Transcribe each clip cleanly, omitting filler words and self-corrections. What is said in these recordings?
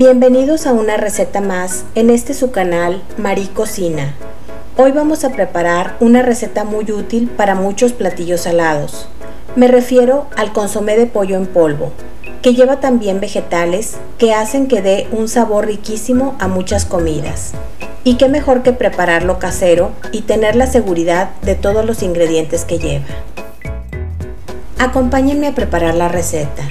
Bienvenidos a una receta más en este su canal Marí Cocina. Hoy vamos a preparar una receta muy útil para muchos platillos salados. Me refiero al consomé de pollo en polvo, que lleva también vegetales que hacen que dé un sabor riquísimo a muchas comidas. Y qué mejor que prepararlo casero y tener la seguridad de todos los ingredientes que lleva. Acompáñenme a preparar la receta.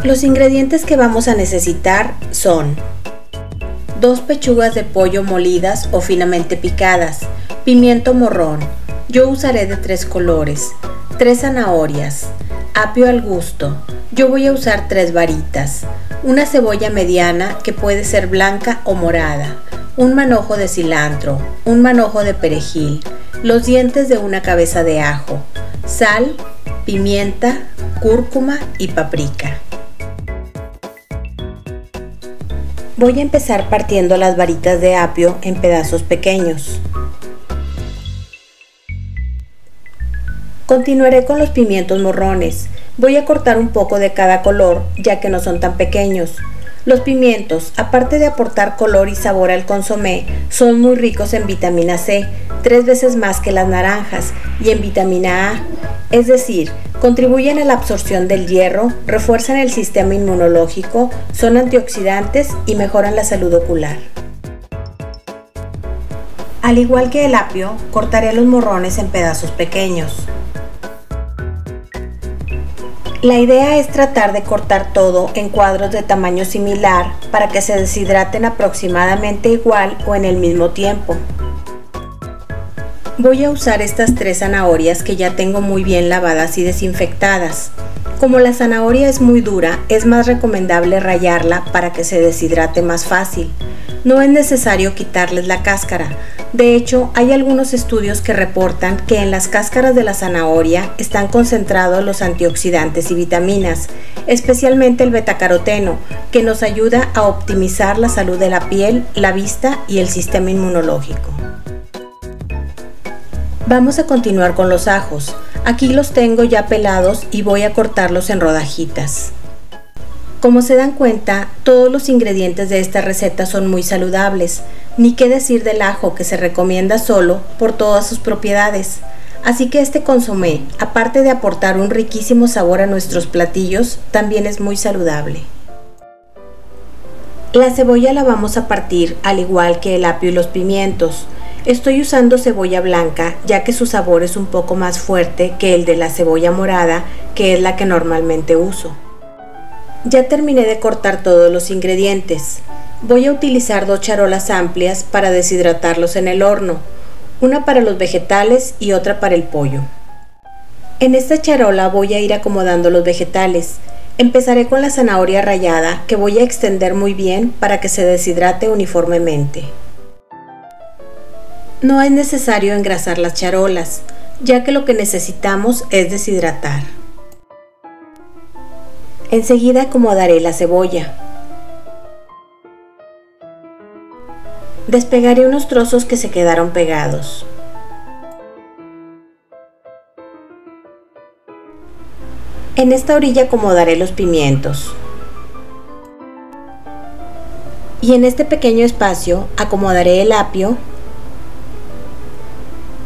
Los ingredientes que vamos a necesitar son 2 pechugas de pollo molidas o finamente picadas, pimiento morrón, yo usaré de 3 colores, 3 zanahorias, apio al gusto, yo voy a usar 3 varitas, una cebolla mediana que puede ser blanca o morada, un manojo de cilantro, un manojo de perejil, los dientes de una cabeza de ajo, sal, pimienta, cúrcuma y paprika. Voy a empezar partiendo las varitas de apio en pedazos pequeños. Continuaré con los pimientos morrones. Voy a cortar un poco de cada color, ya que no son tan pequeños. Los pimientos, aparte de aportar color y sabor al consomé, son muy ricos en vitamina C, 3 veces más que las naranjas, y en vitamina A, es decir, contribuyen a la absorción del hierro, refuerzan el sistema inmunológico, son antioxidantes y mejoran la salud ocular. Al igual que el apio, cortaré los morrones en pedazos pequeños. La idea es tratar de cortar todo en cuadros de tamaño similar para que se deshidraten aproximadamente igual o en el mismo tiempo. Voy a usar estas 3 zanahorias que ya tengo muy bien lavadas y desinfectadas. Como la zanahoria es muy dura, es más recomendable rallarla para que se deshidrate más fácil. No es necesario quitarles la cáscara. De hecho, hay algunos estudios que reportan que en las cáscaras de la zanahoria están concentrados los antioxidantes y vitaminas, especialmente el betacaroteno, que nos ayuda a optimizar la salud de la piel, la vista y el sistema inmunológico. Vamos a continuar con los ajos. Aquí los tengo ya pelados y voy a cortarlos en rodajitas. Como se dan cuenta, todos los ingredientes de esta receta son muy saludables, ni qué decir del ajo, que se recomienda solo por todas sus propiedades. Así que este consomé, aparte de aportar un riquísimo sabor a nuestros platillos, también es muy saludable. La cebolla la vamos a partir al igual que el apio y los pimientos. Estoy usando cebolla blanca, ya que su sabor es un poco más fuerte que el de la cebolla morada, que es la que normalmente uso. Ya terminé de cortar todos los ingredientes. Voy a utilizar 2 charolas amplias para deshidratarlos en el horno, una para los vegetales y otra para el pollo. En esta charola voy a ir acomodando los vegetales. Empezaré con la zanahoria rallada, que voy a extender muy bien para que se deshidrate uniformemente. No es necesario engrasar las charolas, ya que lo que necesitamos es deshidratar. Enseguida acomodaré la cebolla. Despegaré unos trozos que se quedaron pegados. En esta orilla acomodaré los pimientos. Y en este pequeño espacio acomodaré el apio.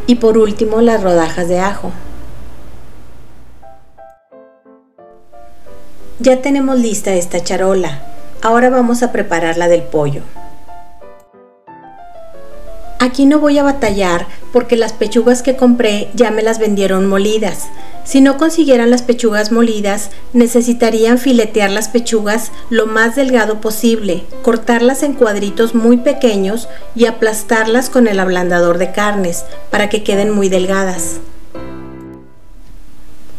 Y por último, las rodajas de ajo. Ya tenemos lista esta charola. Ahora vamos a preparar la del pollo. Aquí no voy a batallar porque las pechugas que compré ya me las vendieron molidas. Si no consiguieran las pechugas molidas, necesitarían filetear las pechugas lo más delgado posible, cortarlas en cuadritos muy pequeños y aplastarlas con el ablandador de carnes para que queden muy delgadas.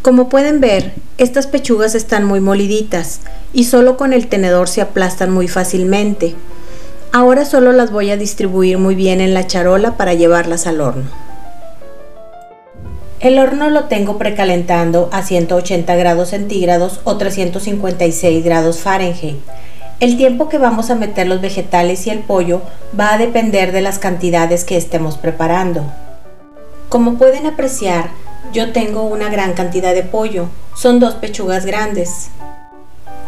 Como pueden ver, estas pechugas están muy moliditas y solo con el tenedor se aplastan muy fácilmente. Ahora solo las voy a distribuir muy bien en la charola para llevarlas al horno. El horno lo tengo precalentando a 180 grados centígrados o 356 grados Fahrenheit. El tiempo que vamos a meter los vegetales y el pollo va a depender de las cantidades que estemos preparando. Como pueden apreciar, Yo tengo una gran cantidad de pollo, son 2 pechugas grandes.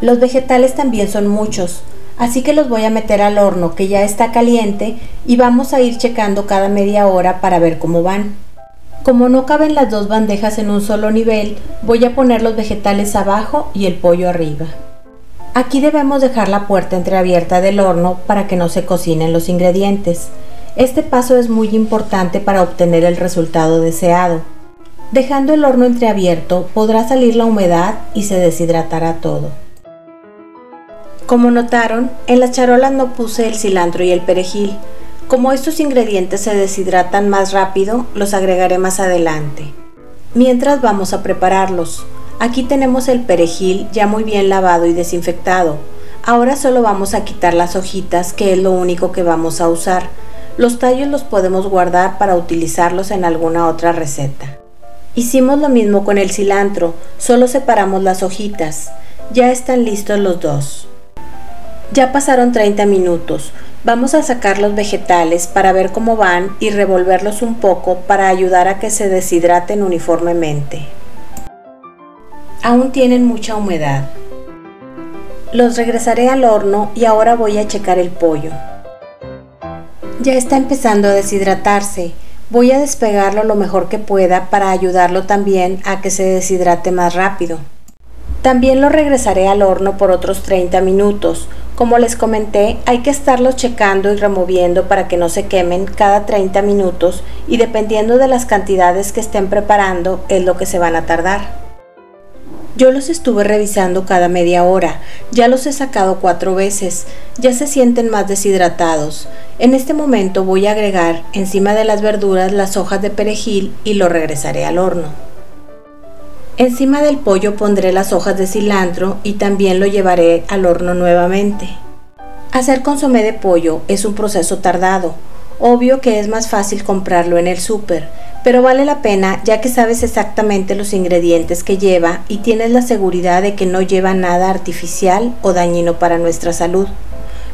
Los vegetales también son muchos, así que los voy a meter al horno que ya está caliente y vamos a ir checando cada media hora para ver cómo van. Como no caben las 2 bandejas en un solo nivel, voy a poner los vegetales abajo y el pollo arriba. Aquí debemos dejar la puerta entreabierta del horno para que no se cocinen los ingredientes. Este paso es muy importante para obtener el resultado deseado. Dejando el horno entreabierto podrá salir la humedad y se deshidratará todo. Como notaron, en las charolas no puse el cilantro y el perejil. Como estos ingredientes se deshidratan más rápido, los agregaré más adelante. Mientras vamos a prepararlos. Aquí tenemos el perejil ya muy bien lavado y desinfectado. Ahora solo vamos a quitar las hojitas, que es lo único que vamos a usar. Los tallos los podemos guardar para utilizarlos en alguna otra receta. Hicimos lo mismo con el cilantro, solo separamos las hojitas. Ya están listos los dos. Ya pasaron 30 minutos. Vamos a sacar los vegetales para ver cómo van y revolverlos un poco para ayudar a que se deshidraten uniformemente. Aún tienen mucha humedad. Los regresaré al horno y ahora voy a checar el pollo. Ya está empezando a deshidratarse. Voy a despegarlo lo mejor que pueda para ayudarlo también a que se deshidrate más rápido. También lo regresaré al horno por otros 30 minutos. Como les comenté, hay que estarlos checando y removiendo para que no se quemen cada 30 minutos y dependiendo de las cantidades que estén preparando es lo que se van a tardar. Yo los estuve revisando cada media hora, ya los he sacado 4 veces, ya se sienten más deshidratados. En este momento voy a agregar encima de las verduras las hojas de perejil y lo regresaré al horno. Encima del pollo pondré las hojas de cilantro y también lo llevaré al horno nuevamente. Hacer consomé de pollo es un proceso tardado. Obvio que es más fácil comprarlo en el súper, pero vale la pena ya que sabes exactamente los ingredientes que lleva y tienes la seguridad de que no lleva nada artificial o dañino para nuestra salud.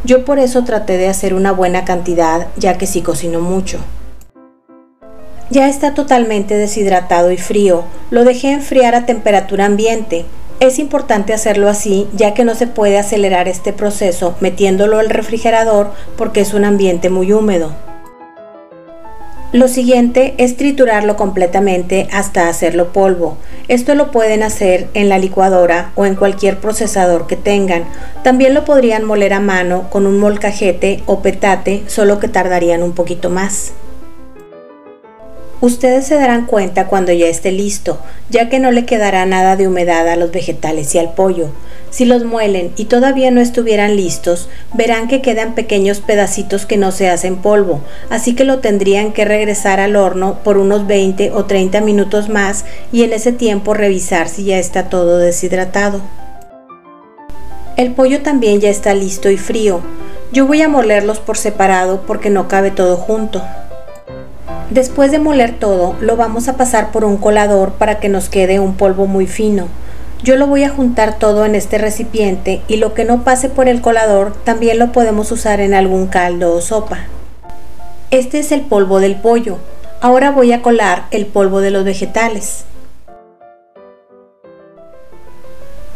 Yo por eso traté de hacer una buena cantidad ya que sí cocino mucho. Ya está totalmente deshidratado y frío, lo dejé enfriar a temperatura ambiente. Es importante hacerlo así ya que no se puede acelerar este proceso metiéndolo al refrigerador porque es un ambiente muy húmedo. Lo siguiente es triturarlo completamente hasta hacerlo polvo. Esto lo pueden hacer en la licuadora o en cualquier procesador que tengan. También lo podrían moler a mano con un molcajete o petate, solo que tardarían un poquito más. Ustedes se darán cuenta cuando ya esté listo, ya que no le quedará nada de humedad a los vegetales y al pollo. Si los muelen y todavía no estuvieran listos, verán que quedan pequeños pedacitos que no se hacen polvo, así que lo tendrían que regresar al horno por unos 20 o 30 minutos más y en ese tiempo revisar si ya está todo deshidratado. El pollo también ya está listo y frío. Yo voy a molerlos por separado porque no cabe todo junto. Después de moler todo, lo vamos a pasar por un colador para que nos quede un polvo muy fino. Yo lo voy a juntar todo en este recipiente y lo que no pase por el colador también lo podemos usar en algún caldo o sopa. Este es el polvo del pollo. Ahora voy a colar el polvo de los vegetales.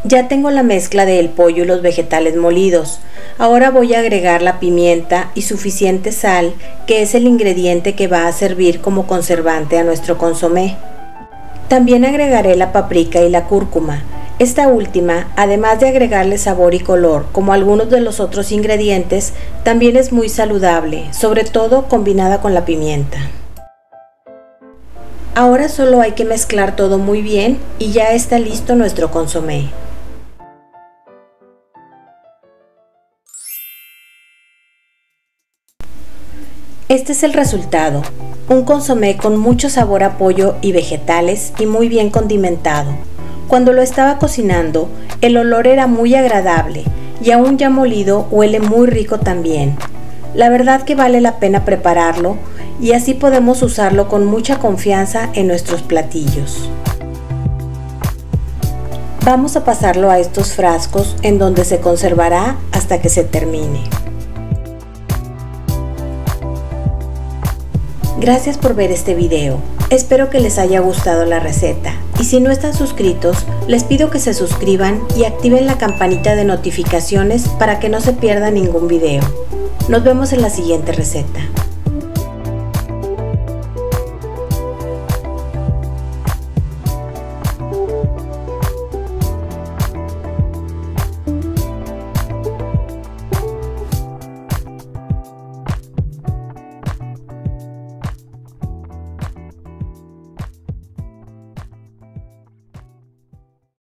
Ya tengo la mezcla del pollo y los vegetales molidos. Ahora voy a agregar la pimienta y suficiente sal, que es el ingrediente que va a servir como conservante a nuestro consomé. También agregaré la paprika y la cúrcuma. Esta última, además de agregarle sabor y color, como algunos de los otros ingredientes, también es muy saludable, sobre todo combinada con la pimienta. Ahora solo hay que mezclar todo muy bien y ya está listo nuestro consomé. Este es el resultado, un consomé con mucho sabor a pollo y vegetales y muy bien condimentado. Cuando lo estaba cocinando, el olor era muy agradable y aún ya molido huele muy rico también. La verdad que vale la pena prepararlo y así podemos usarlo con mucha confianza en nuestros platillos. Vamos a pasarlo a estos frascos en donde se conservará hasta que se termine. Gracias por ver este video. Espero que les haya gustado la receta y si no están suscritos, les pido que se suscriban y activen la campanita de notificaciones para que no se pierda ningún video. Nos vemos en la siguiente receta.